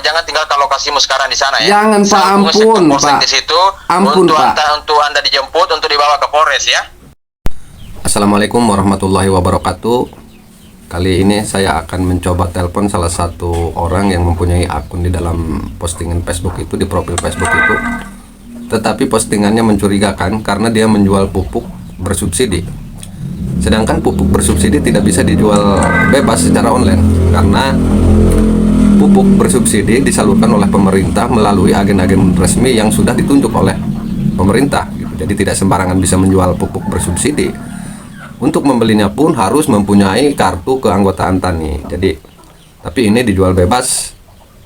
jangan tinggalkan lokasimu sekarang di sana ya. Jangan Pak, ampun Pak. Di situ Ampun untuk Pak. untuk anda dijemput untuk dibawa ke Polres ya. Assalamualaikum warahmatullahi wabarakatuh. Kali ini saya akan mencoba telepon salah satu orang yang mempunyai akun di dalam postingan Facebook itu, di profil Facebook itu. Tetapi postingannya mencurigakan karena dia menjual pupuk bersubsidi. Sedangkan pupuk bersubsidi tidak bisa dijual bebas secara online karena pupuk bersubsidi disalurkan oleh pemerintah melalui agen-agen resmi yang sudah ditunjuk oleh pemerintah gitu. Jadi tidak sembarangan bisa menjual pupuk bersubsidi. Untuk membelinya pun harus mempunyai kartu keanggotaan tani. Jadi, tapi ini dijual bebas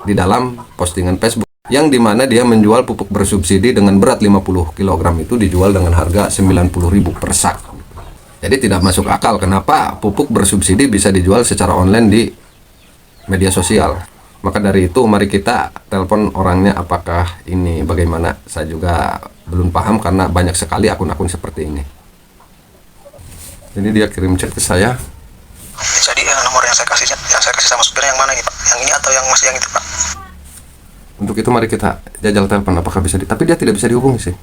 di dalam postingan Facebook, yang dimana dia menjual pupuk bersubsidi dengan berat 50 kg itu dijual dengan harga 90.000 per sak. Jadi tidak masuk akal kenapa pupuk bersubsidi bisa dijual secara online di media sosial. Maka dari itu mari kita telepon orangnya, apakah ini bagaimana. Saya juga belum paham karena banyak sekali akun-akun seperti ini. Jadi dia kirim chat ke saya. Jadi nomor yang saya kasih sama supirnya yang mana nih Pak? Yang ini atau yang masih yang itu Pak? Untuk itu mari kita jajal telepon apakah bisa tapi dia tidak bisa dihubungi sih.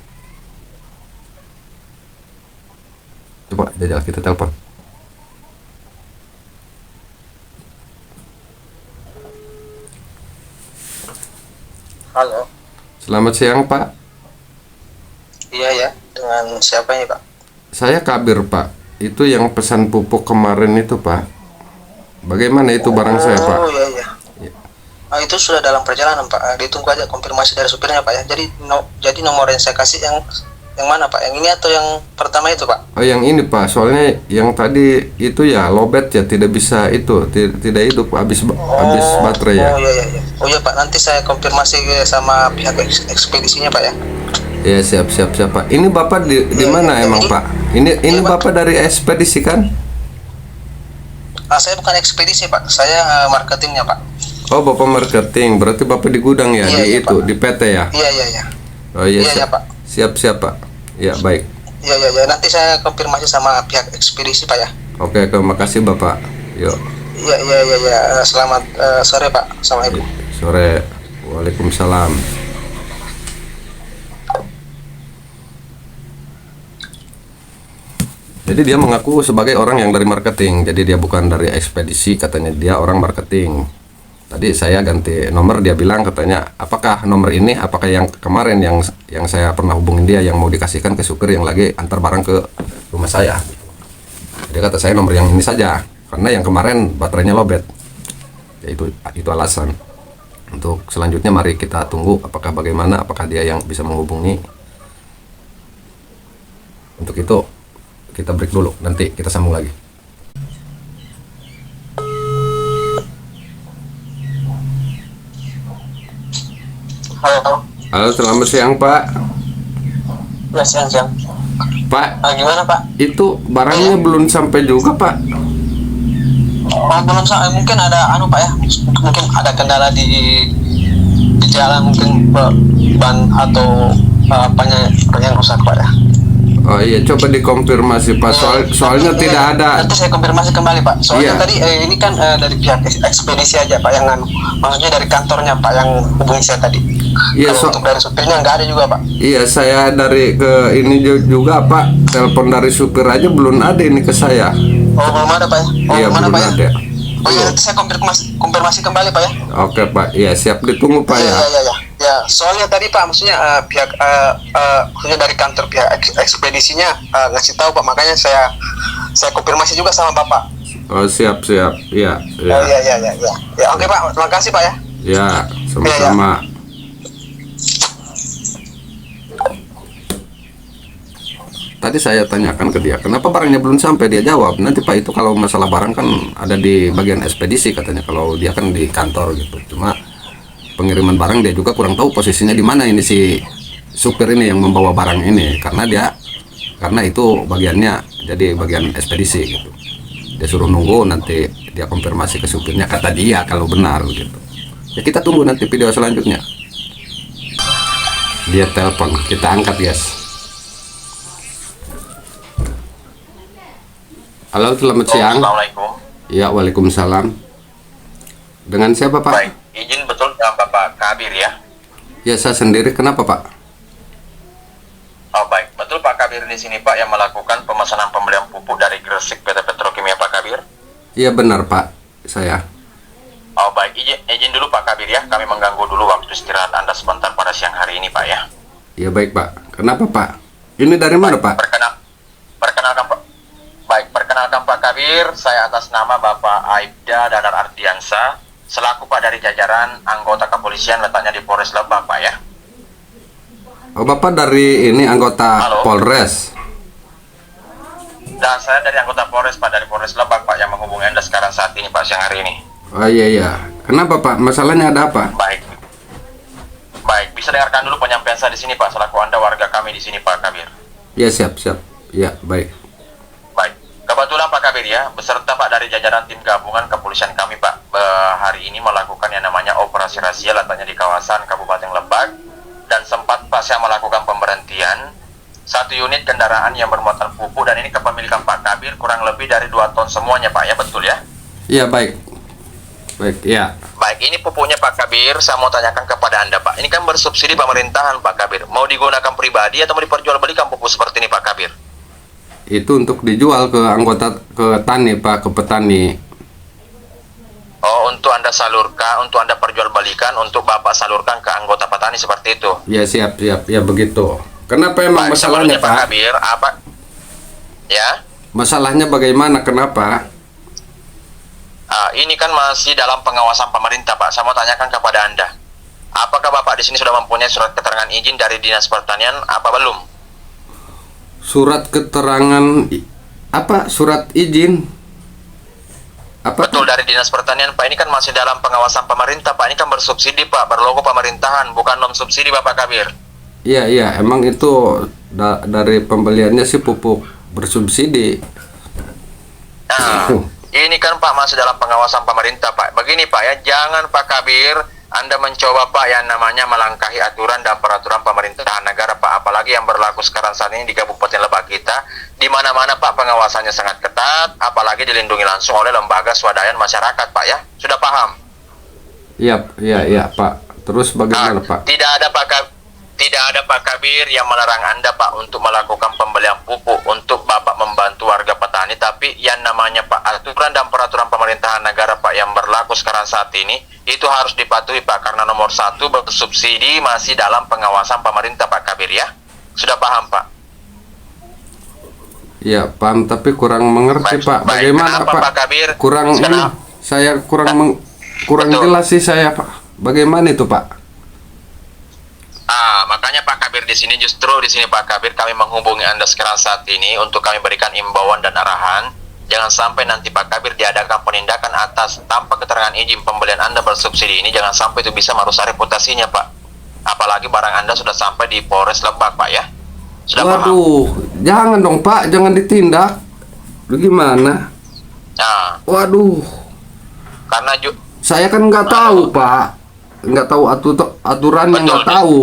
Coba jajal kita telepon. Halo. Selamat siang Pak. Iya ya, dengan siapa ini Pak? Saya Kabir Pak. Itu yang pesan pupuk kemarin itu Pak. Bagaimana itu barang saya Pak? Oh iya iya. Nah, itu sudah dalam perjalanan Pak. Ditunggu aja konfirmasi dari supirnya Pak ya. Jadi nomor yang saya kasih yang mana Pak? Yang ini atau yang pertama itu Pak? Oh yang ini Pak. Soalnya yang tadi itu ya lowbat ya, tidak bisa itu, tidak hidup, habis baterai ya. Oh iya iya. Oh iya Pak. Nanti saya konfirmasi sama pihak ekspedisinya Pak ya. Ya siap Pak. Ini Bapak di mana emang Pak? Ini Bapak dari ekspedisi kan? Saya bukan ekspedisi Pak. Saya marketingnya Pak. Oh Bapak marketing. Berarti Bapak di gudang ya, Iya, itu Pak. Di PT ya? Iya. Oh iya, Iya Pak. Siap Pak. Ya baik. Iya. Nanti saya konfirmasi sama pihak ekspedisi Pak ya. Oke, terima kasih Bapak. Yuk. Iya. Selamat sore Pak. Assalamualaikum. Sore. Waalaikumsalam. Jadi dia mengaku sebagai orang yang dari marketing. Jadi dia bukan dari ekspedisi, katanya dia orang marketing. Tadi saya ganti nomor, dia bilang katanya, apakah nomor ini, apakah yang kemarin yang saya pernah hubungin dia yang mau dikasihkan ke supir yang lagi antar barang ke rumah saya. Dia kata saya nomor yang ini saja, karena yang kemarin baterainya lowbat. Ya itu alasan. Untuk selanjutnya mari kita tunggu apakah bagaimana, apakah dia yang bisa menghubungi. Untuk itu kita break dulu, nanti kita sambung lagi. Halo, selamat siang Pak. Siang. Pak, Gimana Pak? itu barangnya belum sampai juga Pak. Oh, belum sampai. Mungkin ada Pak ya. Mungkin ada kendala di jalan, mungkin ban atau apanya yang rusak Pak ya. Oh iya, coba dikonfirmasi Pak. Soalnya tidak ada. Nanti saya konfirmasi kembali Pak. Soalnya Iya. tadi ini kan dari pihak ekspedisi aja Pak, yang maksudnya dari kantornya Pak yang hubungi saya tadi. Iya, Kalau untuk dari supirnya nggak ada juga Pak. Iya, saya dari ke ini juga Pak. Telepon dari supir aja belum ada ini ke saya. Oh belum ada Pak ya. Oh Iya, mana belum Pak ya? ada. Oh iya, nanti saya konfirmasi kembali Pak ya. Oke Pak, iya siap, ditunggu Pak ya. Iya. Ya, soalnya tadi Pak, maksudnya pihak maksudnya dari kantor pihak ekspedisinya ngasih tahu Pak, makanya saya konfirmasi juga sama Bapak. Oh siap, iya. Oh iya. Ya oke Pak, terima kasih Pak ya. Ya, sama-sama. Tadi saya tanyakan ke dia, kenapa barangnya belum sampai? Dia jawab, nanti Pak itu kalau masalah barang kan ada di bagian ekspedisi katanya, kalau dia kan di kantor gitu. Cuma pengiriman barang dia juga kurang tahu posisinya di mana ini si supir ini yang membawa barang ini, karena itu bagiannya jadi bagian ekspedisi gitu. Dia suruh nunggu, nanti dia konfirmasi ke supirnya, kata dia kalau benar gitu. Ya kita tunggu nanti video selanjutnya. Dia telepon, kita angkat guys. Halo, selamat siang. Assalamualaikum. Ya, waalaikumsalam. Dengan siapa Pak? Baik, izin betul dengan Bapak Kabir ya? Ya, saya sendiri. Kenapa, Pak? Oh baik, betul Pak Kabir di sini Pak yang melakukan pemesanan pembelian pupuk dari Gresik PT Petrokimia Pak Kabir? Iya benar, Pak. Saya. Oh baik, izin dulu Pak Kabir ya, kami mengganggu dulu waktu istirahat Anda sebentar pada siang hari ini Pak ya. Iya baik, Pak. Kenapa, Pak? Ini dari mana, Pak? Perkenalkan Pak. Baik, perkenalkan Pak Kabir, saya atas nama Bapak Aibda Danar Ardiansa, selaku Pak dari jajaran anggota kepolisian letaknya di Polres Lebak Pak ya. Oh, Bapak dari ini anggota Halo. Polres. Dan saya dari anggota Polres Pak, dari Polres Lebak Pak yang menghubungi Anda sekarang saat ini Pak, siang hari ini. Oh iya iya. Kenapa, Pak? Masalahnya ada apa? Baik. Baik, bisa dengarkan dulu penyampaian saya di sini Pak, selaku Anda warga kami di sini Pak Kabir. Ya, siap. Ya, baik. Baik, kebetulan Pak Kabir ya, beserta Pak dari jajaran tim gabungan kepolisian kami Pak, hari ini melakukan yang namanya operasi razia letaknya di kawasan Kabupaten Lebak, dan sempat Pak saya melakukan pemberhentian satu unit kendaraan yang bermuatan pupuk, dan ini kepemilikan Pak Kabir kurang lebih dari 2 ton semuanya Pak ya, betul ya? Iya, baik. Baik, ya. Baik, ini pupuknya Pak Kabir, saya mau tanyakan kepada Anda Pak, ini kan bersubsidi pemerintahan Pak Kabir, mau digunakan pribadi atau mau diperjualbelikan pupuk seperti ini Pak Kabir? Itu untuk dijual ke anggota, ke tani, Pak, ke petani. Oh, untuk Anda salurkan, untuk Anda perjualbelikan, untuk Bapak salurkan ke anggota petani seperti itu. Ya, siap. Ya, begitu. Kenapa emang Baik, masalahnya, sebelumnya Pak Pak? Kabir, apa? Ya, Masalahnya bagaimana? Kenapa? ini kan masih dalam pengawasan pemerintah Pak. Saya mau tanyakan kepada Anda, apakah Bapak di sini sudah mempunyai surat keterangan izin dari Dinas Pertanian, apa belum? Surat keterangan apa? Surat izin? Apa? Betul, dari Dinas Pertanian Pak, ini kan masih dalam pengawasan pemerintah Pak, ini kan bersubsidi Pak, berlogo pemerintahan, bukan non subsidi Bapak Kabir. Iya, emang itu dari pembeliannya sih pupuk bersubsidi. Nah, ini kan Pak masih dalam pengawasan pemerintah Pak. Begini Pak ya, jangan Pak Kabir Anda mencoba Pak yang namanya melangkahi aturan dan peraturan pemerintahan negara Pak, apalagi yang berlaku sekarang saat ini di Kabupaten Lebak kita, di mana-mana Pak pengawasannya sangat ketat, apalagi dilindungi langsung oleh lembaga swadaya masyarakat Pak ya. Sudah paham? Iya, Pak. Terus bagaimana, Pak? Tidak ada Pak Kabir yang melarang Anda Pak untuk melakukan pembelian pupuk untuk Bapak membantu warga petani, tapi yang namanya Pak aturan dan peraturan pemerintahan negara Pak yang berlaku sekarang saat ini itu harus dipatuhi Pak, karena nomor 1 bersubsidi masih dalam pengawasan pemerintah Pak Kabir ya. Sudah paham Pak? Iya, paham, tapi kurang mengerti, Pak. Bagaimana, Kenapa, Pak? Pak Kabir? Kurang ini, saya kurang Betul. jelas sih saya, Pak. Bagaimana itu, Pak? Makanya Pak Kabir di sini Pak Kabir kami menghubungi Anda sekarang saat ini untuk kami berikan imbauan dan arahan. Jangan sampai nanti Pak Kabir diadakan penindakan atas tanpa keterangan izin pembelian Anda bersubsidi ini, jangan sampai itu bisa merusak reputasinya Pak. Apalagi barang Anda sudah sampai di Polres Lebak Pak ya. Sudah paham? Waduh, jangan dong, Pak, jangan ditindak. Gimana? Nah, Waduh, karena saya kan nggak tahu, Pak. Nggak tahu aturannya, Betul. nggak tahu.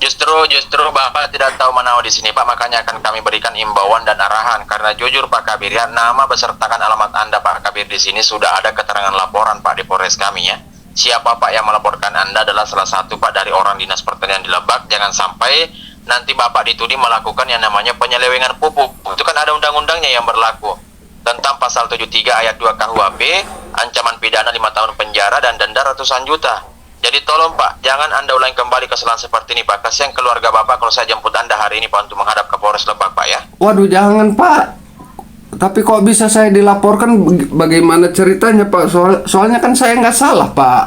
Justru Bapak tidak tahu menahu di sini Pak, makanya akan kami berikan imbauan dan arahan. Karena jujur Pak Kabir ya, nama besertakan alamat Anda Pak Kabir di sini sudah ada keterangan laporan Pak di Polres kami ya. Siapa Pak yang melaporkan Anda adalah salah satu Pak dari orang Dinas Pertanian di Lebak. Jangan sampai nanti Bapak dituding melakukan yang namanya penyelewengan pupuk. Itu kan ada undang-undangnya yang berlaku tentang pasal 73 ayat 2 KUHP, ancaman pidana 5 tahun penjara dan denda ratusan juta. Jadi tolong Pak, jangan Anda ulangi kembali kesalahan seperti ini Pak. Kasihan keluarga Bapak kalau saya jemput Anda hari ini Pak untuk menghadap ke Polres Lebak Pak ya. Waduh, jangan, Pak. Tapi kok bisa saya dilaporkan? Bagaimana ceritanya, Pak? Soalnya kan saya nggak salah, Pak.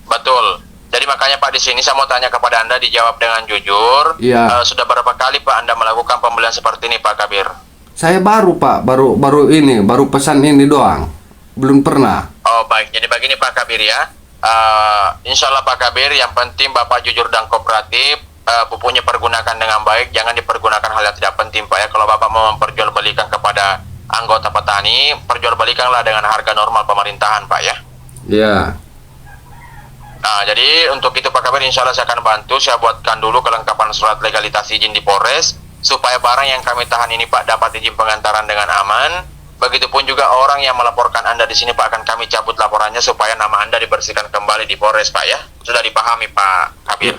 Betul. Jadi makanya Pak di sini saya mau tanya kepada Anda, dijawab dengan jujur. Iya. Sudah berapa kali Pak Anda melakukan pembelian seperti ini Pak Kabir? Saya baru, Pak. Baru pesan ini doang. Belum pernah. Oh baik, jadi begini Pak Kabir ya. Insya Allah Pak Kabir, yang penting Bapak jujur dan kooperatif, pupuknya pergunakan dengan baik, jangan dipergunakan hal yang tidak penting Pak ya. Kalau Bapak mau memperjualbelikan kepada anggota petani, perjualbelikanlah dengan harga normal pemerintahan Pak ya. Iya. Nah, jadi untuk itu Pak Kabir, insya Allah saya akan bantu. Saya buatkan dulu kelengkapan surat legalitas izin di Polres, supaya barang yang kami tahan ini Pak dapat izin pengantaran dengan aman. Begitupun juga orang yang melaporkan Anda di sini Pak, akan kami cabut laporannya supaya nama Anda dibersihkan kembali di Polres Pak ya. Sudah dipahami Pak Kabir?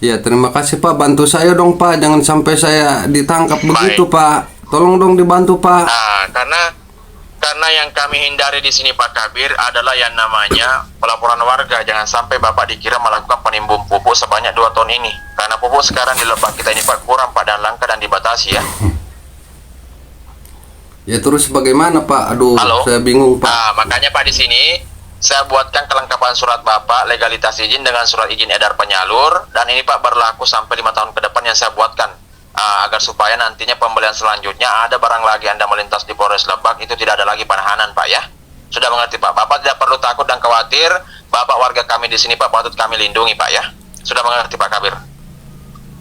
Ya, terima kasih Pak. Bantu saya dong Pak, jangan sampai saya ditangkap begitu Pak. Tolong dong dibantu Pak. Nah, karena yang kami hindari di sini Pak Kabir adalah yang namanya pelaporan warga. Jangan sampai Bapak dikira melakukan penimbun pupuk sebanyak 2 ton ini. Karena pupuk sekarang di Lebak kita ini Pak kurang Pak, dan langka dan dibatasi ya. Ya terus bagaimana Pak? Aduh, Halo? saya bingung Pak. Nah, makanya Pak di sini saya buatkan kelengkapan surat Bapak, legalitas izin dengan surat izin edar penyalur, dan ini Pak berlaku sampai 5 tahun ke depan yang saya buatkan, agar supaya nantinya pembelian selanjutnya ada barang lagi Anda melintas di Polres Lebak itu tidak ada lagi penahanan Pak ya. Sudah mengerti Pak? Bapak tidak perlu takut dan khawatir. Bapak warga kami di sini Pak patut kami lindungi Pak ya. Sudah mengerti Pak Kabir?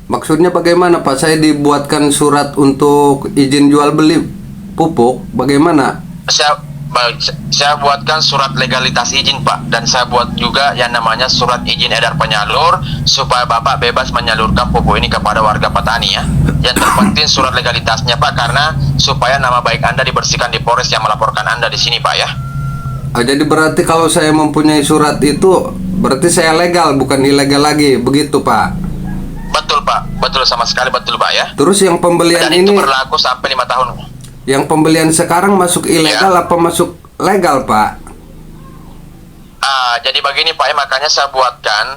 Maksudnya bagaimana Pak? Saya dibuatkan surat untuk izin jual beli pupuk, bagaimana? Saya buatkan surat legalitas izin Pak, dan saya buat juga yang namanya surat izin edar penyalur supaya Bapak bebas menyalurkan pupuk ini kepada warga petani ya. Yang terpenting surat legalitasnya Pak, karena supaya nama baik Anda dibersihkan di Polres yang melaporkan Anda di sini Pak ya. Jadi berarti kalau saya mempunyai surat itu berarti saya legal, bukan ilegal lagi, begitu Pak? Betul Pak, betul, sama sekali betul Pak ya. Terus yang pembelian Dan ini, itu berlaku sampai 5 tahun. yang pembelian sekarang masuk ilegal apa masuk legal Pak? Jadi begini Pak ya, makanya saya buatkan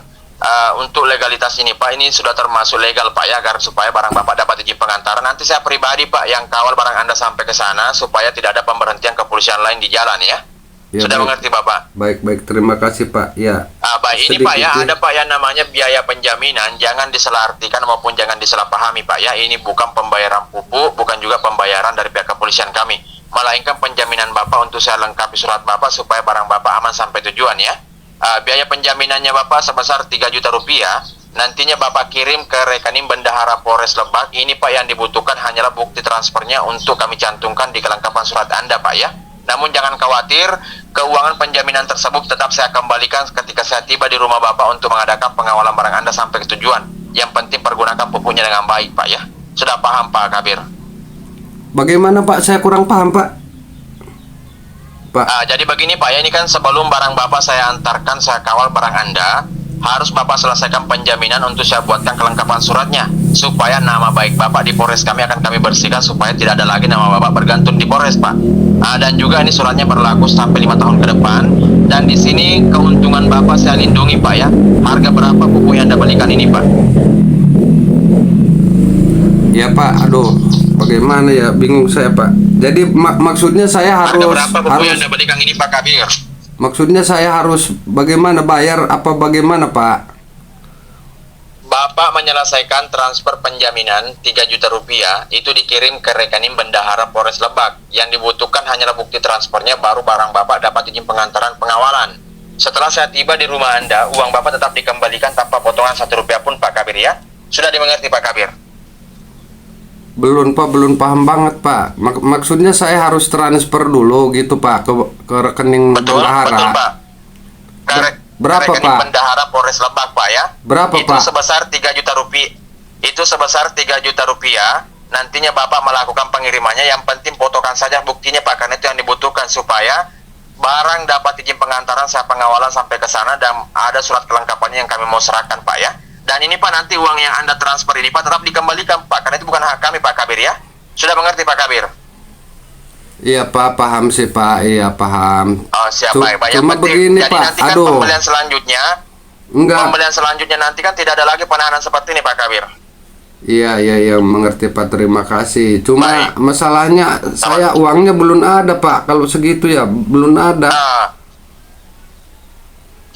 untuk legalitas ini Pak, ini sudah termasuk legal Pak ya, agar supaya barang Bapak dapat izin pengantaran. Nanti saya pribadi Pak yang kawal barang Anda sampai ke sana supaya tidak ada pemberhentian kepolisian lain di jalan ya. Ya, Sudah baik. mengerti Bapak? Baik, terima kasih Pak. Ya. Baik, ini Sedikit Pak ya, ya. ada Pak yang namanya biaya penjaminan, jangan disalahartikan maupun jangan disalahpahami Pak ya. Ini bukan pembayaran pupuk, bukan juga pembayaran dari pihak kepolisian kami, melainkan penjaminan Bapak untuk saya lengkapi surat Bapak supaya barang Bapak aman sampai tujuan ya. Biaya penjaminannya Bapak sebesar 3 juta rupiah. Nantinya Bapak kirim ke rekening Bendahara Polres Lebak. Ini Pak yang dibutuhkan hanyalah bukti transfernya untuk kami cantumkan di kelengkapan surat Anda Pak ya. Namun jangan khawatir, keuangan penjaminan tersebut tetap saya kembalikan ketika saya tiba di rumah Bapak untuk mengadakan pengawalan barang Anda sampai ke tujuan. Yang penting pergunakan pupuknya dengan baik Pak ya. Sudah paham Pak Kabir? Bagaimana Pak? Saya kurang paham Pak. Jadi begini Pak ya, ini kan sebelum barang Bapak saya antarkan, saya kawal barang Anda, harus Bapak selesaikan penjaminan untuk saya buatkan kelengkapan suratnya, supaya nama baik Bapak di Polres kami akan kami bersihkan supaya tidak ada lagi nama Bapak bergantung di Polres Pak. Dan juga ini suratnya berlaku sampai 5 tahun ke depan, dan di sini keuntungan Bapak saya lindungi Pak ya. Harga berapa pupuk yang Anda belikan ini Pak? Ya Pak, aduh, bagaimana ya, bingung saya Pak. Jadi maksudnya saya Harga harus berapa pupuk yang Anda belikan ini Pak Kabir? maksudnya saya harus bagaimana, bayar apa bagaimana Pak? Bapak menyelesaikan transfer penjaminan 3 juta rupiah, itu dikirim ke rekening Bendahara Polres Lebak. Yang dibutuhkan hanyalah bukti transfernya, baru barang Bapak dapat izin pengantaran pengawalan. Setelah saya tiba di rumah Anda, uang Bapak tetap dikembalikan tanpa potongan 1 rupiah pun Pak Kabir ya. Sudah dimengerti Pak Kabir? Belum Pak, belum paham banget Pak. Maksudnya saya harus transfer dulu gitu Pak ke rekening Betul, Bendahara. betul Pak. Berapa rekening Pak? Bendahara Polres Lebak Pak ya. Berapa itu Pak? sebesar 3 juta rupiah. Itu sebesar 3 juta rupiah. Nantinya Bapak melakukan pengirimannya, yang penting fotokan saja buktinya Pak, karena itu yang dibutuhkan supaya barang dapat izin pengantaran saya pengawalan sampai ke sana, dan ada surat kelengkapannya yang kami mau serahkan Pak ya. Dan ini Pak, nanti uang yang Anda transfer ini Pak tetap dikembalikan Pak, karena itu bukan hak kami Pak Kabir ya. Sudah mengerti Pak Kabir? Iya Pak, paham sih Pak, iya paham. Oh siap Pak. Yang Cuma penting, begini jadi Pak, nanti kan aduh. pembelian selanjutnya, Enggak. pembelian selanjutnya nanti kan tidak ada lagi penahanan seperti ini Pak Kabir. Iya, mengerti Pak, terima kasih. Cuma Baik. masalahnya saya uangnya belum ada Pak, kalau segitu ya belum ada.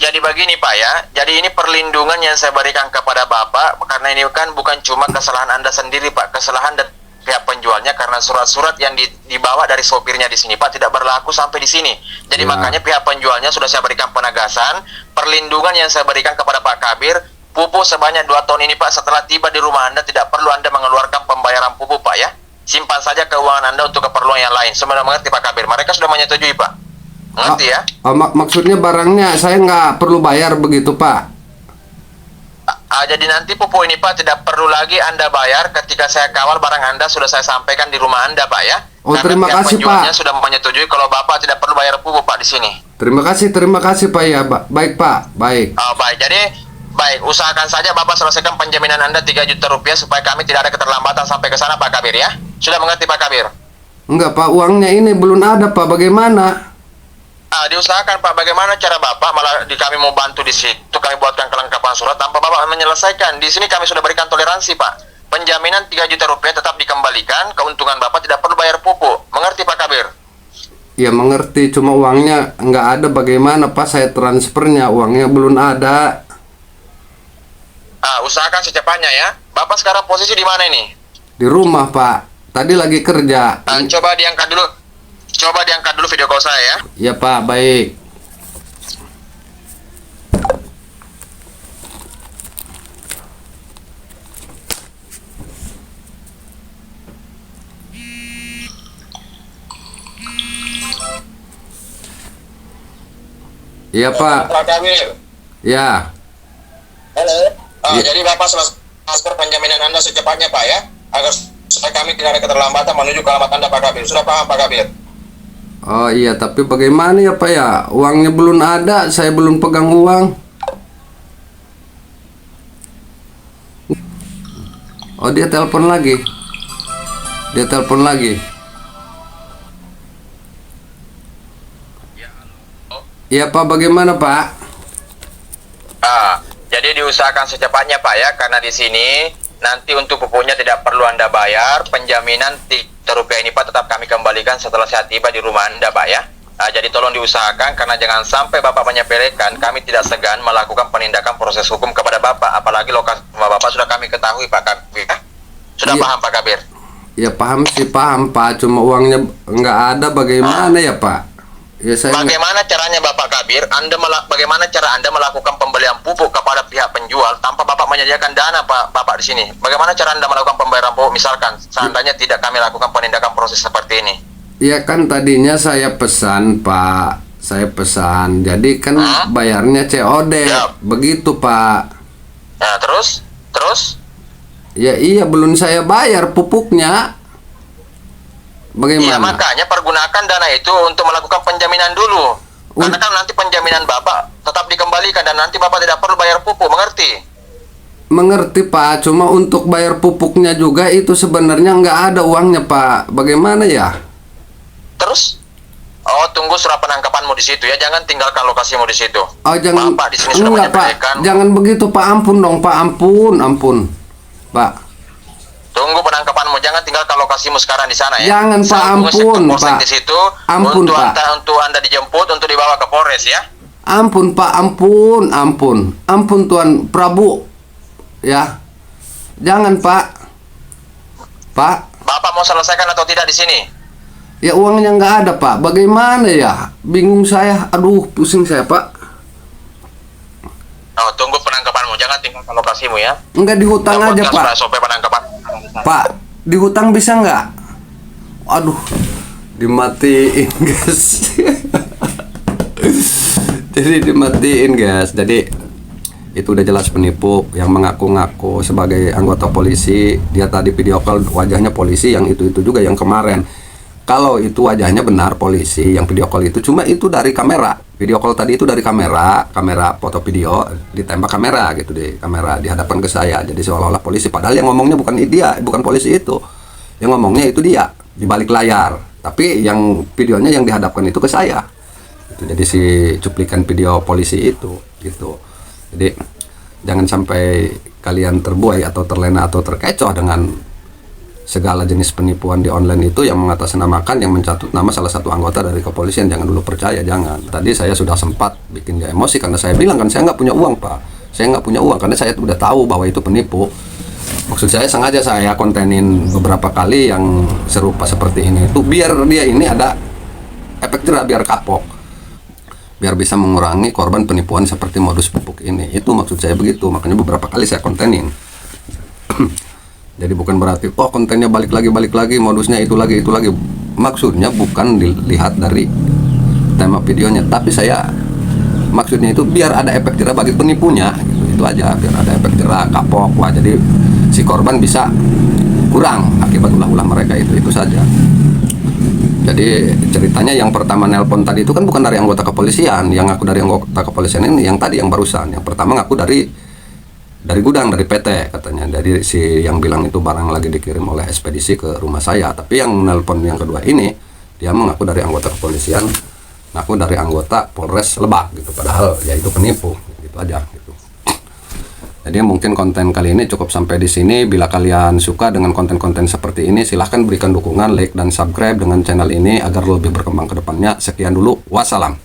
Jadi begini Pak ya, jadi ini perlindungan yang saya berikan kepada Bapak, karena ini kan bukan cuma kesalahan Anda sendiri Pak, kesalahan dari pihak penjualnya, karena surat-surat yang dibawa dari sopirnya di sini Pak tidak berlaku sampai di sini. Jadi Ya. makanya pihak penjualnya sudah saya berikan penegasan, perlindungan yang saya berikan kepada Pak Kabir, pupuk sebanyak 2 ton ini Pak, setelah tiba di rumah Anda tidak perlu Anda mengeluarkan pembayaran pupuk Pak ya. Simpan saja keuangan Anda untuk keperluan yang lain. Sebenarnya mengerti Pak Kabir? Mereka sudah menyetujui Pak. Mengerti ya? Maksudnya barangnya saya nggak perlu bayar begitu Pak? Jadi nanti pupuk ini Pak tidak perlu lagi Anda bayar ketika saya kawal barang Anda sudah saya sampaikan di rumah Anda Pak ya. Oh, Karena terima pihak kasih, penjualnya Pak. sudah menyetujui kalau Bapak tidak perlu bayar pupuk Pak di sini. Terima kasih Pak ya. Baik Pak, baik. Oh, baik. Jadi baik, usahakan saja Bapak selesaikan penjaminan Anda 3 juta rupiah supaya kami tidak ada keterlambatan sampai ke sana Pak Kabir ya. Sudah mengerti Pak Kabir? Enggak Pak, uangnya ini belum ada Pak, bagaimana? Diusahakan Pak, bagaimana cara Bapak malah kami mau bantu di situ, kami buatkan kelengkapan surat tanpa Bapak menyelesaikan. Di sini kami sudah berikan toleransi Pak. Penjaminan 3 juta rupiah tetap dikembalikan, keuntungan Bapak tidak perlu bayar pupuk. Mengerti Pak Kabir? Ya mengerti, cuma uangnya nggak ada, bagaimana Pak, saya transfernya, uangnya belum ada. Usahakan secepatnya ya. Bapak sekarang posisi di mana ini? Di rumah Pak, tadi lagi kerja. Coba diangkat dulu. Coba diangkat dulu video call saya ya. Ya Pak, baik. Iya Pak, Pak Kabir. ya. Halo. Iya. Jadi Bapak transfer penjaminan Anda secepatnya Pak ya, agar supaya kami tidak ada keterlambatan menuju ke alamat Anda Pak Kabir. Sudah paham Pak Kabir? Oh iya, tapi bagaimana ya Pak ya? Uangnya belum ada, saya belum pegang uang. Oh, dia telepon lagi. Dia telepon lagi. Iya Pak, bagaimana Pak? Jadi diusahakan secepatnya Pak ya, karena di sini nanti untuk pupuknya tidak perlu Anda bayar. Penjaminan 3 juta rupiah ini Pak tetap kami kembalikan setelah saya tiba di rumah Anda Pak ya. Jadi tolong diusahakan, karena jangan sampai Bapak menyepelekan. Kami tidak segan melakukan penindakan proses hukum kepada Bapak, apalagi lokasi rumah Bapak sudah kami ketahui Pak Kabir ya. Sudah Iya. paham Pak Kabir? Ya paham sih, paham Pak, cuma uangnya nggak ada, bagaimana ya Pak? Ya saya nggak- Bagaimana caranya Bapak Kabir? Bagaimana cara Anda melakukan pembelian pupuk kepada pihak penjual tanpa Bapak menyediakan dana Bapak di sini? Bagaimana cara Anda melakukan pembayaran pupuk misalkan seandainya tidak kami lakukan penindakan proses seperti ini? Ya kan tadinya saya pesan Pak, saya pesan, jadi kan bayarnya COD, Ya. begitu Pak. Nah, terus? Ya iya, belum saya bayar pupuknya. Iya, Bagaimana? makanya pergunakan dana itu untuk melakukan penjaminan dulu. Karena kan nanti penjaminan Bapak tetap dikembalikan dan nanti Bapak tidak perlu bayar pupuk, mengerti? Mengerti Pak, cuma untuk bayar pupuknya juga itu sebenarnya nggak ada uangnya Pak. Bagaimana ya? Terus? Oh, tunggu surat penangkapanmu di situ ya, jangan tinggalkan lokasimu di situ. Oh jangan, Bapak di sini sudah enggak Pak, menyampaikan. jangan begitu Pak, ampun dong Pak, ampun Pak. Tunggu penangkapanmu, jangan tinggalkan lokasimu sekarang di sana ya. Jangan, Pak, Saya hubungi ampun, sektor polsek Pak. di situ Ampun, untuk Pak. untuk anda dijemput untuk dibawa ke Polres ya. Ampun Pak, ampun Tuan Prabu, ya, jangan Pak. Bapak mau selesaikan atau tidak di sini? Ya uangnya nggak ada Pak, bagaimana ya? Bingung saya, aduh pusing saya Pak. Oh, tunggu penangkapanmu, jangan tinggalkan lokasimu ya. Enggak di hutang aja Buatkan Pak. surat SOP penangkapan. Pak, di hutang bisa nggak? Aduh, dimatiin guys. Jadi dimatiin guys. Jadi itu udah jelas penipu yang mengaku-ngaku sebagai anggota polisi. Dia tadi video call wajahnya polisi, yang itu juga yang kemarin. Kalau itu wajahnya benar polisi, yang video call itu cuma itu dari kamera. Video call tadi itu dari kamera foto video ditembak kamera gitu, di kamera dihadapkan ke saya. Jadi seolah-olah polisi, padahal yang ngomongnya bukan dia, bukan polisi itu. Yang ngomongnya itu dia di balik layar. Tapi yang videonya yang dihadapkan itu ke saya. Itu jadi si cuplikan video polisi itu gitu. Jadi jangan sampai kalian terbuai atau terlena atau terkecoh dengan segala jenis penipuan di online itu yang mengatasnamakan, yang mencatut nama salah satu anggota dari kepolisian. Jangan dulu percaya, jangan. Tadi saya sudah sempat bikin dia emosi karena saya bilang kan saya nggak punya uang Pak. Saya nggak punya uang karena saya udah tahu bahwa itu penipu. Maksud saya sengaja saya kontenin beberapa kali yang serupa seperti ini itu biar dia ini ada efek jerah, biar kapok, biar bisa mengurangi korban penipuan seperti modus pupuk ini. Itu maksud saya begitu, makanya beberapa kali saya kontenin. Jadi bukan berarti kontennya balik lagi modusnya itu lagi. Maksudnya bukan dilihat dari tema videonya, tapi saya maksudnya itu biar ada efek jerah bagi penipunya gitu. Itu aja, biar ada efek jerah, kapok. Wah, jadi si korban bisa kurang akibat ulah-ulah mereka itu saja. Jadi ceritanya yang pertama nelpon tadi itu kan bukan dari anggota kepolisian. Yang aku dari anggota kepolisian ini yang tadi yang barusan. Yang pertama ngaku dari gudang, dari PT katanya. Dari si yang bilang itu barang lagi dikirim oleh ekspedisi ke rumah saya. Tapi yang nelpon yang kedua ini dia mengaku dari anggota kepolisian, ngaku dari anggota Polres Lebak gitu. Padahal ya itu penipu gitu aja gitu. Jadi mungkin konten kali ini cukup sampai di sini. Bila kalian suka dengan konten-konten seperti ini, silahkan berikan dukungan, like dan subscribe dengan channel ini agar lebih berkembang ke depannya. Sekian dulu, wassalam.